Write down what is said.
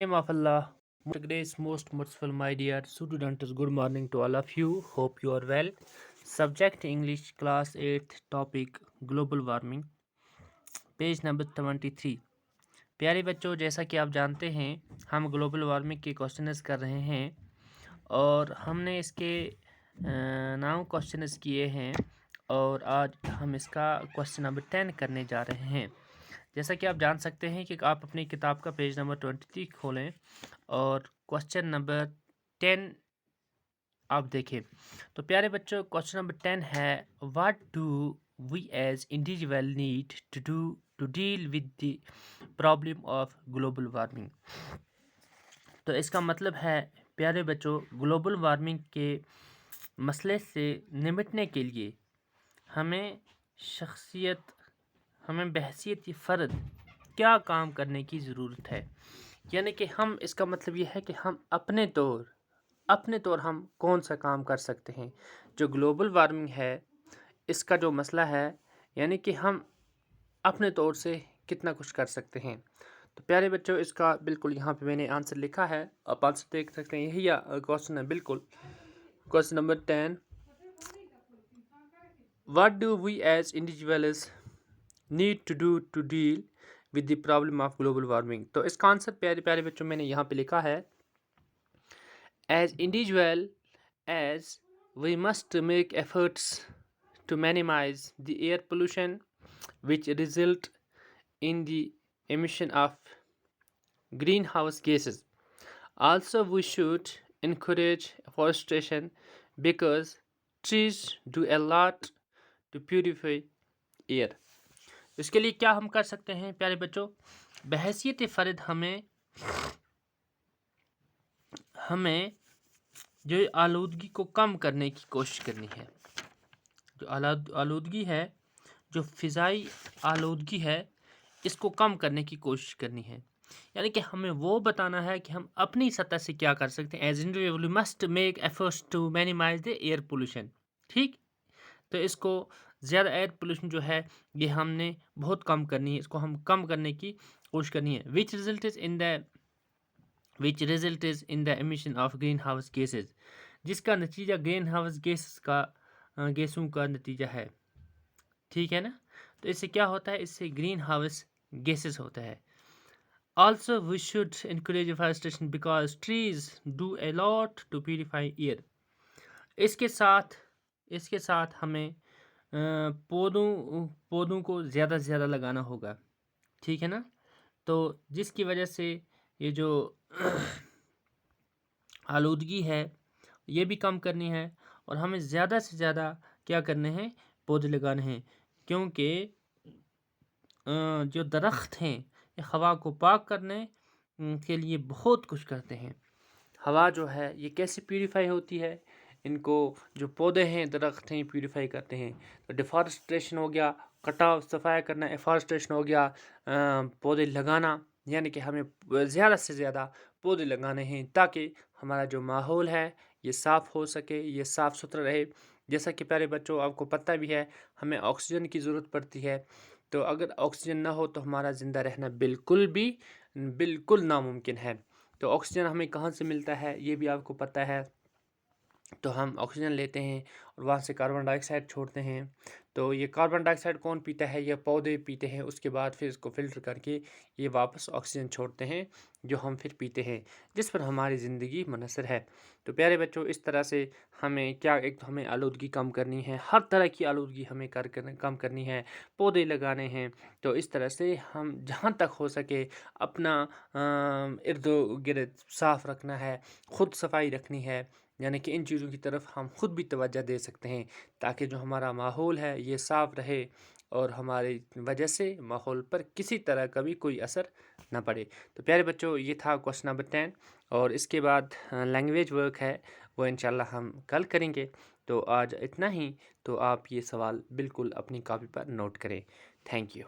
Name of Allah, most grace, most merciful, my dear students. Good morning to all of you. Hope you are well. Subject English, class 8th, topic global warming, page number 73. प्यारे बच्चों, जैसा कि आप जानते हैं हम global warming के questions कर रहे हैं और हमने इसके 9 क्वेश्चंस किए हैं और आज हम इसका क्वेश्चन नंबर 10 करने जा रहे हैं. जैसा कि आप जान सकते हैं कि आप अपनी किताब का पेज नंबर 23 खोलें और क्वेश्चन नंबर 10 आप देखें. तो प्यारे बच्चों, क्वेश्चन नंबर 10 है, what do we as individual need to do to deal with the problem of global warming. तो इसका मतलब है प्यारे बच्चों, ग्लोबल वार्मिंग के मसले से निपटने के लिए हमें बहैसियत फ़र्द क्या काम करने की ज़रूरत है. यानी कि हम, इसका मतलब ये है कि हम अपने तौर हम कौन सा काम कर सकते हैं. जो ग्लोबल वार्मिंग है, इसका जो मसला है, यानी कि हम अपने तौर से कितना कुछ कर सकते हैं. तो प्यारे बच्चों, इसका बिल्कुल यहाँ पे मैंने आंसर लिखा है, आप आंसर देख सकते हैं. यही क्वेश्चन है, बिल्कुल question number 10. What do we as individuals need to do to deal with the problem of global warming. तो इसका आंसर प्यारे प्यारे बच्चों मैंने यहाँ पे लिखा है, as individual as we must make efforts to minimize the air pollution which result in the emission of greenhouse gases. Also, we should encourage afforestation because trees do a lot to purify air. इसके लिए क्या हम कर सकते हैं प्यारे बच्चों? बहैसियत फ़र्द हमें जो आलूदगी को कम करने की कोशिश करनी है. जो आलूदगी है, जो फ़िज़ाई आलूदगी है, इसको कम करने की कोशिश करनी है. यानी कि हमें वो बताना है कि हम अपनी सतह से क्या कर सकते हैं. As individual we must make efforts to minimise the air pollution. ठीक, तो इसको ज़्यादा एयर पोल्यूशन जो है ये हमने बहुत कम करनी है, इसको हम कम करने की कोशिश करनी है. Which result is in the emission of green house gases, जिसका नतीजा ग्रीन हाउस गैसों का नतीजा है. ठीक है ना. तो इससे क्या होता है, इससे ग्रीन हाउस गैसेस होता है. Also we should encourage deforestation because trees do a lot to purify air. इसके साथ हमें पौधों को ज़्यादा से ज़्यादा लगाना होगा. ठीक है ना. तो जिसकी वजह से ये जो आलूदगी है ये भी कम करनी है और हमें ज़्यादा से ज़्यादा क्या करने हैं, पौधे लगाने हैं. क्योंकि जो दरख्त हैं ये हवा को पाक करने के लिए बहुत कुछ करते हैं. हवा जो है ये कैसे प्यूरीफाई होती है, इनको जो पौधे हैं, दरख्त हैं, प्यूरीफाई करते हैं. तो डिफॉरेस्टेशन हो गया, कटाव सफाया करना. एफॉरेस्टेशन हो गया पौधे लगाना. यानी कि हमें ज़्यादा से ज़्यादा पौधे लगाने हैं ताकि हमारा जो माहौल है ये साफ़ हो सके, ये साफ़ सुथरा रहे. जैसा कि प्यारे बच्चों आपको पता भी है, हमें ऑक्सीजन की ज़रूरत पड़ती है. तो अगर ऑक्सीजन ना हो तो हमारा ज़िंदा रहना बिल्कुल नामुमकिन है. तो ऑक्सीजन हमें कहाँ से मिलता है ये भी आपको पता है. तो हम ऑक्सीजन लेते हैं और वहाँ से कार्बन डाइऑक्साइड छोड़ते हैं. तो ये कार्बन डाइऑक्साइड कौन पीता है, ये पौधे पीते हैं. उसके बाद फिर इसको फ़िल्टर करके ये वापस ऑक्सीजन छोड़ते हैं जो हम फिर पीते हैं, जिस पर हमारी ज़िंदगी मुनहसर है. तो प्यारे बच्चों, इस तरह से हमें एक तो हमें आलूदगी कम करनी है, हर तरह की आलूदगी हमें कम करनी है, पौधे लगाने हैं. तो इस तरह से हम जहाँ तक हो सके अपना इर्द गिर्द साफ़ रखना है, ख़ुद सफाई रखनी है. यानी कि इन चीज़ों की तरफ हम खुद भी तवज्जो दे सकते हैं ताकि जो हमारा माहौल है ये साफ़ रहे और हमारी वजह से माहौल पर किसी तरह का भी कोई असर ना पड़े. तो प्यारे बच्चों, ये था क्वेश्चन नंबर 10 और इसके बाद लैंग्वेज वर्क है वो इंशाल्लाह हम कल करेंगे. तो आज इतना ही. तो आप ये सवाल बिल्कुल अपनी कॉपी पर नोट करें. Thank you.